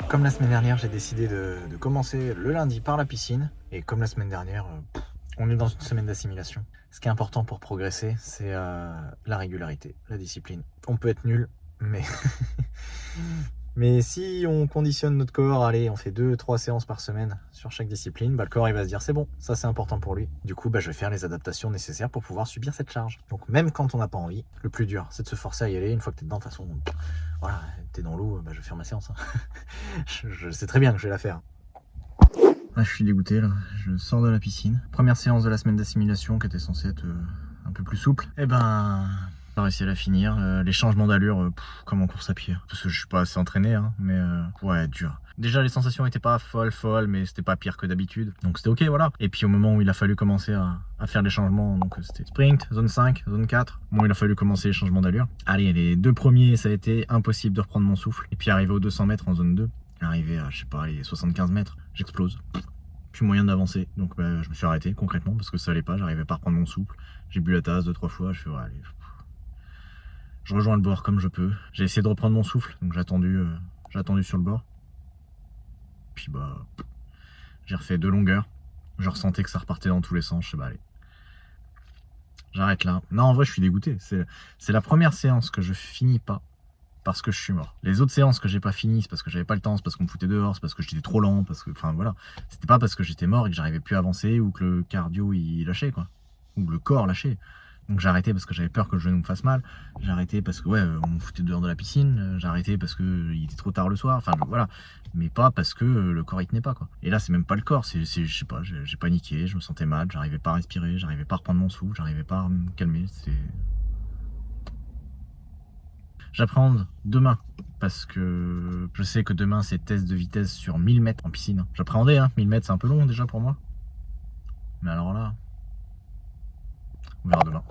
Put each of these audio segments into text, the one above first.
Comme la semaine dernière, j'ai décidé de commencer le lundi par la piscine. Et comme la semaine dernière, on est dans une semaine d'assimilation. Ce qui est important pour progresser, c'est la régularité, la discipline. On peut être nul, mais... mais si on conditionne notre corps, allez, on fait 2-3 séances par semaine sur chaque discipline, le corps il va se dire c'est bon, ça c'est important pour lui. Du coup, je vais faire les adaptations nécessaires pour pouvoir subir cette charge. Donc même quand on n'a pas envie, le plus dur, c'est de se forcer à y aller. Une fois que t'es dedans, de toute façon, voilà, t'es dans l'eau, je vais faire ma séance. Je sais très bien que je vais la faire. Ah, je suis dégoûté là, je sors de la piscine. Première séance de la semaine d'assimilation qui était censée être un peu plus souple. Et pas réussi à la finir. Les changements d'allure, comme en course à pied. Parce que je suis pas assez entraîné, hein, mais ouais, dur. Déjà, les sensations étaient pas folles, mais c'était pas pire que d'habitude. Donc c'était ok, voilà. Et puis au moment où il a fallu commencer à faire les changements, donc c'était sprint, zone 5, zone 4. Bon, il a fallu commencer les changements d'allure. Allez, les 2 premiers, ça a été impossible de reprendre mon souffle. Et puis arrivé aux 200 mètres en zone 2, arrivé à, je sais pas, les 75 mètres, j'explose. Plus moyen d'avancer. Donc je me suis arrêté concrètement parce que ça allait pas, j'arrivais pas à reprendre mon souffle. J'ai bu la tasse 2-3 fois, je fais ouais, allez. Je rejoins le bord comme je peux. J'ai essayé de reprendre mon souffle, donc j'ai attendu sur le bord. Puis j'ai refait 2 longueurs. Je ressentais que ça repartait dans tous les sens. Je sais allez. J'arrête là. Non, en vrai, je suis dégoûté. C'est la première séance que je finis pas parce que je suis mort. Les autres séances que j'ai pas finies, c'est parce que j'avais pas le temps, c'est parce qu'on me foutait dehors, c'est parce que j'étais trop lent, parce que, enfin voilà. C'était pas parce que j'étais mort et que j'arrivais plus à avancer ou que le cardio il lâchait quoi, ou le corps lâchait. Donc j'ai arrêté parce que j'avais peur que le genou me fasse mal. J'ai arrêté parce que ouais, on me foutait dehors de la piscine. J'ai arrêté parce que il était trop tard le soir. Enfin voilà, mais pas parce que le corps il tenait pas quoi. Et là c'est même pas le corps, c'est je sais pas, j'ai paniqué, je me sentais mal, j'arrivais pas à respirer, j'arrivais pas à reprendre mon souffle, j'arrivais pas à me calmer. J'appréhende demain parce que je sais que demain c'est test de vitesse sur 1000 mètres en piscine. J'appréhendais, 1000 mètres c'est un peu long déjà pour moi. Mais alors là, on verra demain.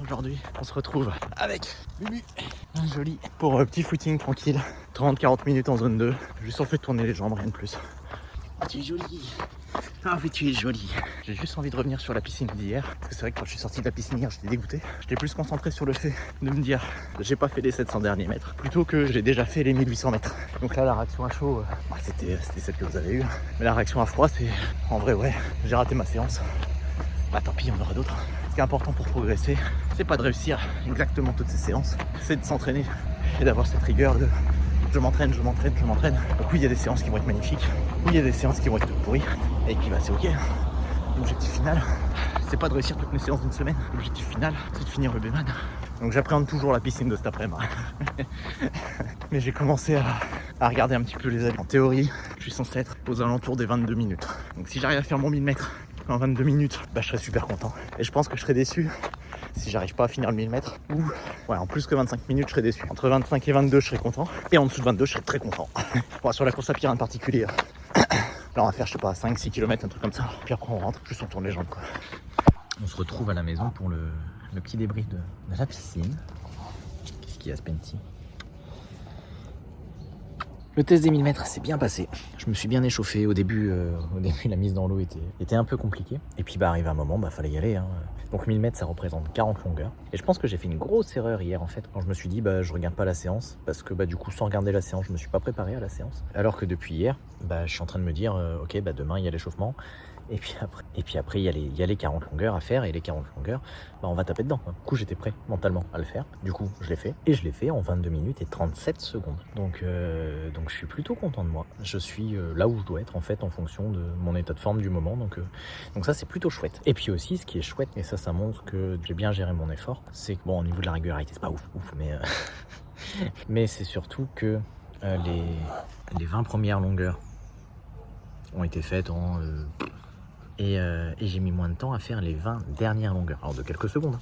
Aujourd'hui, on se retrouve avec Mumu, joli, pour petit footing tranquille. 30-40 minutes en zone 2. Juste en fait tourner les jambes, rien de plus. Ah, tu es jolie. Ah oui, tu es jolie. J'ai juste envie de revenir sur la piscine d'hier. Parce que c'est vrai que quand je suis sorti de la piscine hier, j'étais dégoûté. J'étais plus concentré sur le fait de me dire j'ai pas fait les 700 derniers mètres plutôt que j'ai déjà fait les 1800 mètres. Donc là, la réaction à chaud, c'était celle que vous avez eue. Mais la réaction à froid, c'est en vrai, ouais, j'ai raté ma séance. Tant pis, on aura d'autres. Ce qui est important pour progresser, c'est pas de réussir exactement toutes ces séances, c'est de s'entraîner et d'avoir cette rigueur de je m'entraîne. Donc oui, il y a des séances qui vont être magnifiques, oui, il y a des séances qui vont être pourries, et puis c'est ok. L'objectif final, c'est pas de réussir toutes mes séances d'une semaine, l'objectif final, c'est de finir le Bman. Donc j'appréhende toujours la piscine de cet après-midi. Mais j'ai commencé à regarder un petit peu les allures. En théorie, je suis censé être aux alentours des 22 minutes. Donc si j'arrive à faire mon 1000 mètres en 22 minutes, je serai super content. Et je pense que je serai déçu si j'arrive pas à finir le 1000 mètres. Ou ouais, en plus que 25 minutes, je serai déçu. Entre 25 et 22, je serai content. Et en dessous de 22, je serai très content. Bon, sur la course à pied en particulier, là on va faire, je sais pas, 5-6 km, un truc comme ça. Puis après on rentre, juste on tourne les jambes quoi. On se retrouve à la maison pour le petit débrief de la piscine. Qu'est-ce qu'il y a, Spenty? Le test des 1000 mètres s'est bien passé. Je me suis bien échauffé. Au début, la mise dans l'eau était un peu compliquée. Et puis, arrivé un moment, fallait y aller. Donc, 1000 mètres, ça représente 40 longueurs. Et je pense que j'ai fait une grosse erreur hier, en fait, quand je me suis dit, je regarde pas la séance. Parce que, du coup, sans regarder la séance, je me suis pas préparé à la séance. Alors que depuis hier, je suis en train de me dire, ok, demain, il y a l'échauffement. Et puis après, il y a les 40 longueurs à faire. Et les 40 longueurs, on va taper dedans. Du coup, j'étais prêt mentalement à le faire. Du coup, je l'ai fait. Et je l'ai fait en 22 minutes et 37 secondes. Donc je suis plutôt content de moi. Je suis là où je dois être, en fait, en fonction de mon état de forme du moment. Donc ça, c'est plutôt chouette. Et puis aussi, ce qui est chouette, et ça montre que j'ai bien géré mon effort, c'est que, au niveau de la régularité, c'est pas ouf, mais, mais c'est surtout que les 20 premières longueurs ont été faites en... Et j'ai mis moins de temps à faire les 20 dernières longueurs. Alors de quelques secondes,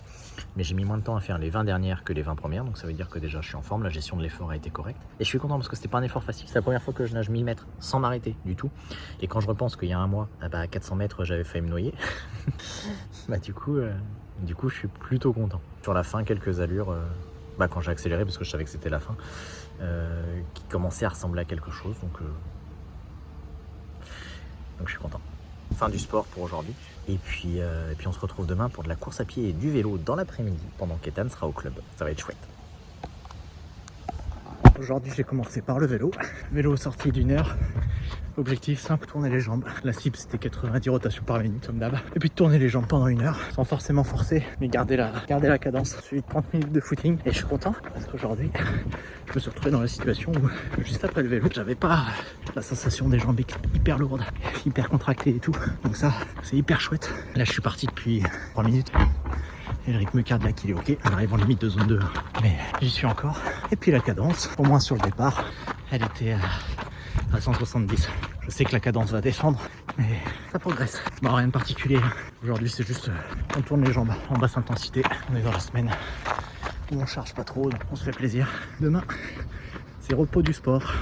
mais j'ai mis moins de temps à faire les 20 dernières que les 20 premières. Donc ça veut dire que déjà je suis en forme, la gestion de l'effort a été correcte. Et je suis content parce que c'était pas un effort facile. C'est la première fois que je nage 1000 mètres sans m'arrêter du tout. Et quand je repense qu'il y a un mois, à 400 mètres, j'avais failli me noyer. Du coup, je suis plutôt content. Sur la fin, quelques allures, quand j'ai accéléré, parce que je savais que c'était la fin, qui commençait à ressembler à quelque chose. Donc je suis content. Fin du sport pour aujourd'hui. Et puis on se retrouve demain pour de la course à pied et du vélo dans l'après-midi pendant qu'Ethan sera au club. Ça va être chouette. Aujourd'hui j'ai commencé par le vélo. Vélo sorti d'1 heure. Objectif simple, tourner les jambes. La cible c'était 90 rotations par minute comme d'hab. Et puis de tourner les jambes pendant 1 heure sans forcément forcer, mais garder la cadence. Suivi de 30 minutes de footing. Et je suis content parce qu'aujourd'hui je me suis retrouvé dans la situation où juste après le vélo, j'avais pas la sensation des jambes hyper lourdes, hyper contractées et tout. Donc ça c'est hyper chouette. Là je suis parti depuis 3 minutes. Et le rythme cardiaque il est ok, j'arrive en limite de zone 2, mais j'y suis encore. Et puis la cadence, au moins sur le départ, elle était à 170. Je sais que la cadence va descendre, mais ça progresse. Bon, rien de particulier. Aujourd'hui c'est juste, on tourne les jambes en basse intensité. On est dans la semaine où on charge pas trop, donc on se fait plaisir. Demain, c'est repos du sport.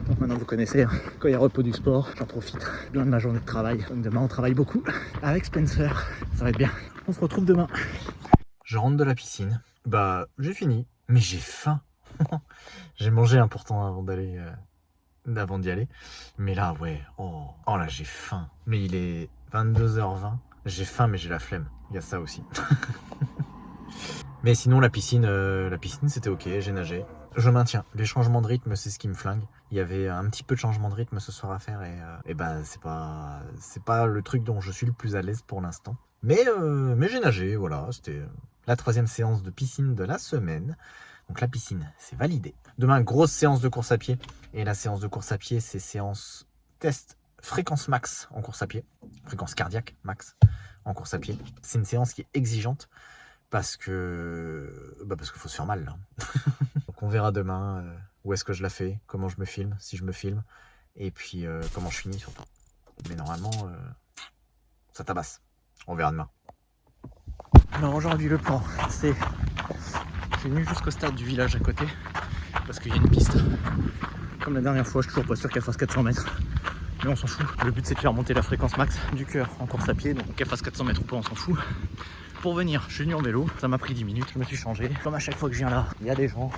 Donc maintenant vous connaissez, hein, quand il y a repos du sport, j'en profite bien de ma journée de travail. Donc demain on travaille beaucoup avec Spencer, ça va être bien. On se retrouve demain. Je rentre de la piscine, bah j'ai fini, mais j'ai faim. J'ai mangé un pourtant avant d'y aller, mais là ouais, oh là j'ai faim. Mais il est 22h20, j'ai faim mais j'ai la flemme, il y a ça aussi. Mais sinon la piscine c'était ok, j'ai nagé. Je maintiens, les changements de rythme c'est ce qui me flingue. Il y avait un petit peu de changement de rythme ce soir à faire et bah c'est pas le truc dont je suis le plus à l'aise pour l'instant. Mais j'ai nagé, voilà, c'était la 3e séance de piscine de la semaine. Donc la piscine, c'est validé. Demain, grosse séance de course à pied. Et la séance de course à pied, c'est séance test fréquence max en course à pied. Fréquence cardiaque max en course à pied. C'est une séance qui est exigeante parce que faut se faire mal là. Donc on verra demain où est-ce que je la fais, comment je me filme, si je me filme, et puis comment je finis surtout. Mais normalement, ça tabasse. On verra demain. Alors aujourd'hui le plan, c'est... Je suis venu jusqu'au stade du village à côté, parce qu'il y a une piste. Comme la dernière fois, je suis toujours pas sûr qu'elle fasse 400 mètres. Mais on s'en fout. Le but c'est de faire monter la fréquence max du cœur en course à pied, donc qu'elle fasse 400 mètres ou pas, on s'en fout. Pour venir, je suis venu en vélo, ça m'a pris 10 minutes, je me suis changé. Comme à chaque fois que je viens là, il y a des gens.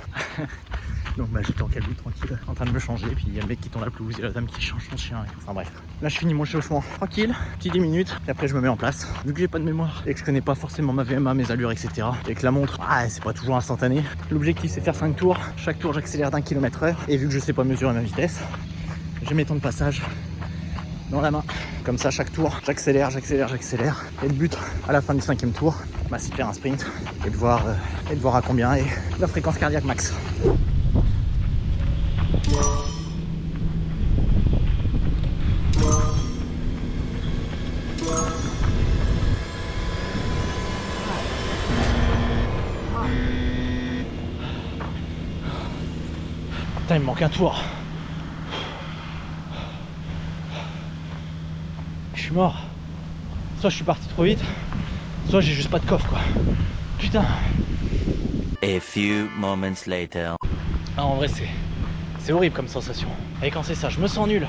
Donc j'étais en cabine tranquille, en train de me changer, puis il y a le mec qui tend la pelouse, il y a la dame qui change son chien, enfin bref. Là je finis mon chauffement tranquille, petit 10 minutes, et après je me mets en place. Vu que j'ai pas de mémoire, et que je connais pas forcément ma VMA, mes allures, etc. Et que la montre, c'est pas toujours instantané. L'objectif c'est faire 5 tours, chaque tour j'accélère d'1 km/h, et vu que je sais pas mesurer ma vitesse, j'ai mes temps de passage dans la main. Comme ça chaque tour, j'accélère. Et le but à la fin du 5e tour, c'est de faire un sprint et de voir à combien est la fréquence cardiaque max. Putain, il me manque un tour. Je suis mort. Soit je suis parti trop vite, soit j'ai juste pas de coffre quoi. Putain. A few moments later. Ah, en vrai c'est horrible comme sensation. Et quand c'est ça, je me sens nul.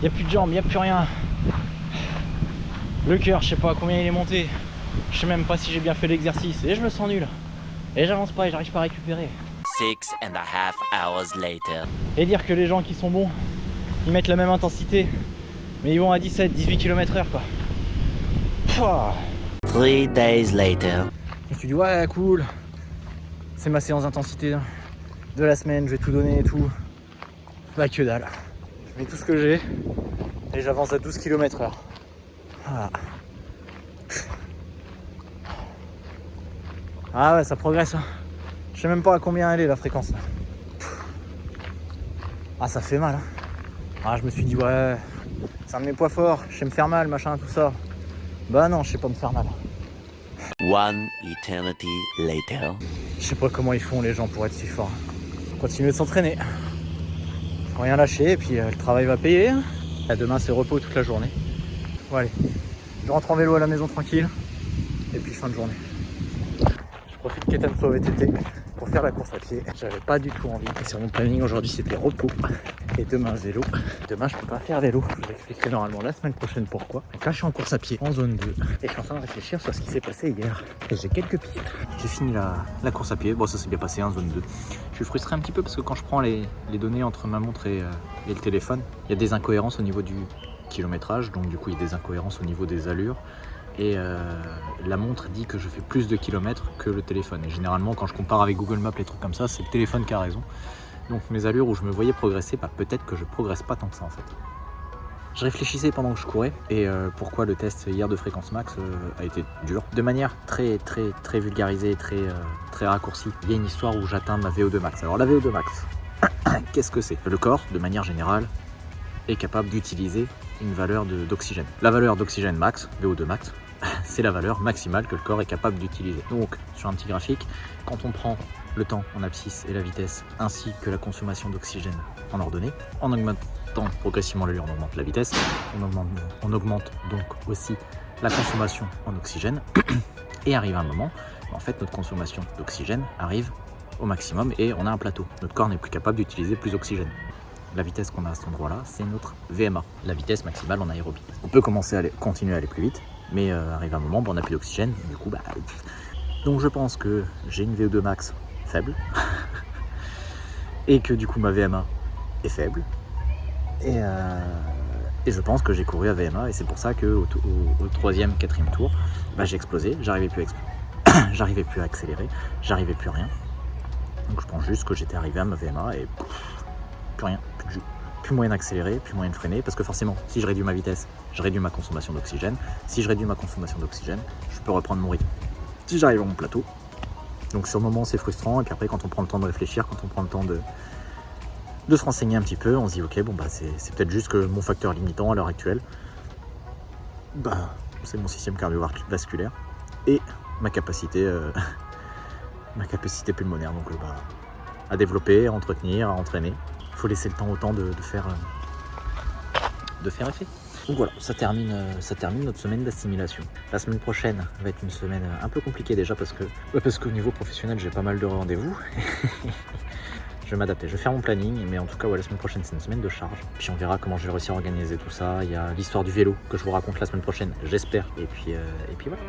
Y a plus de jambes, y a plus rien. Le cœur, je sais pas à combien il est monté. Je sais même pas si j'ai bien fait l'exercice. Et je me sens nul. Et j'avance pas et j'arrive pas à récupérer. 6.5 hours later. Et dire que les gens qui sont bons, ils mettent la même intensité, mais ils vont à 17-18 km/h quoi. Pouah. 3 days later. Je me suis dit ouais cool, c'est ma séance d'intensité de la semaine, je vais tout donner et tout. Bah que dalle. Je mets tout ce que j'ai et j'avance à 12 km/h. Voilà. Ah ouais ça progresse hein. Je sais même pas à combien elle est la fréquence là. Ah ça fait mal hein. Ah je me suis dit ouais, c'est un de mes poids forts, je sais me faire mal machin tout ça. Bah non je sais pas me faire mal. 1 eternity later. Je sais pas comment ils font les gens pour être si forts. Continuer de s'entraîner. Faut rien lâcher et puis le travail va payer. Et demain c'est repos toute la journée. Bon allez, je rentre en vélo à la maison tranquille. Et puis fin de journée. Je profite qu'Ethan soit au VTT pour faire la course à pied. J'avais pas du tout envie. Et sur mon planning aujourd'hui c'était repos. Et demain vélo. Demain je peux pas faire vélo. Je vous expliquerai normalement la semaine prochaine pourquoi. Donc là je suis en course à pied en zone 2. Et je suis en train de réfléchir sur ce qui s'est passé hier. Et j'ai quelques pistes. J'ai fini la course à pied. Bon ça s'est bien passé en zone 2. Je suis frustré un petit peu parce que quand je prends les données entre ma montre et le téléphone, il y a des incohérences au niveau du kilométrage. Donc du coup il y a des incohérences au niveau des allures. et la montre dit que je fais plus de kilomètres que le téléphone. Et généralement, quand je compare avec Google Maps, les trucs comme ça, c'est le téléphone qui a raison. Donc mes allures où je me voyais progresser, peut-être que je progresse pas tant que ça en fait. Je réfléchissais pendant que je courais et pourquoi le test hier de fréquence max a été dur. De manière très vulgarisée, très raccourcie, il y a une histoire où j'atteins ma VO2 max. Alors la VO2 max, qu'est-ce que c'est? Le corps, de manière générale, est capable d'utiliser une valeur d'oxygène. La valeur d'oxygène max, VO2 max, c'est la valeur maximale que le corps est capable d'utiliser. Donc sur un petit graphique, quand on prend le temps en abscisse et la vitesse, ainsi que la consommation d'oxygène en ordonnée, en augmentant progressivement l'allure, on augmente la vitesse, on augmente donc aussi la consommation en oxygène, et arrive un moment, en fait notre consommation d'oxygène arrive au maximum et on a un plateau. Notre corps n'est plus capable d'utiliser plus d'oxygène. La vitesse qu'on a à cet endroit-là, c'est notre VMA, la vitesse maximale en aérobie. On peut continuer à aller plus vite, mais arrive un moment, on n'a plus d'oxygène, du coup, donc je pense que j'ai une VO2 max faible, et que du coup ma VMA est faible, et je pense que j'ai couru à VMA, et c'est pour ça qu'au 3e, 4e tour, j'ai explosé, j'arrivais plus à accélérer, j'arrivais plus à rien. Donc je pense juste que j'étais arrivé à ma VMA et plus rien, plus de jus. Plus moyen d'accélérer, plus moyen de freiner, parce que forcément, si je réduis ma vitesse, je réduis ma consommation d'oxygène. Si je réduis ma consommation d'oxygène, je peux reprendre mon rythme. Si j'arrive à mon plateau, donc sur le moment c'est frustrant, et puis après quand on prend le temps de réfléchir, quand on prend le temps de se renseigner un petit peu, on se dit ok, c'est peut-être juste que mon facteur limitant à l'heure actuelle, c'est mon système cardiovasculaire et ma capacité pulmonaire, donc à développer, à entretenir, à entraîner. Il faut laisser le temps au temps de faire effet. Donc voilà, ça termine notre semaine d'assimilation. La semaine prochaine va être une semaine un peu compliquée déjà parce qu'au niveau professionnel j'ai pas mal de rendez-vous. Je vais m'adapter, je vais faire mon planning, mais en tout cas la semaine prochaine c'est une semaine de charge. Puis on verra comment je vais réussir à organiser tout ça. Il y a l'histoire du vélo que je vous raconte la semaine prochaine, j'espère. Et puis voilà.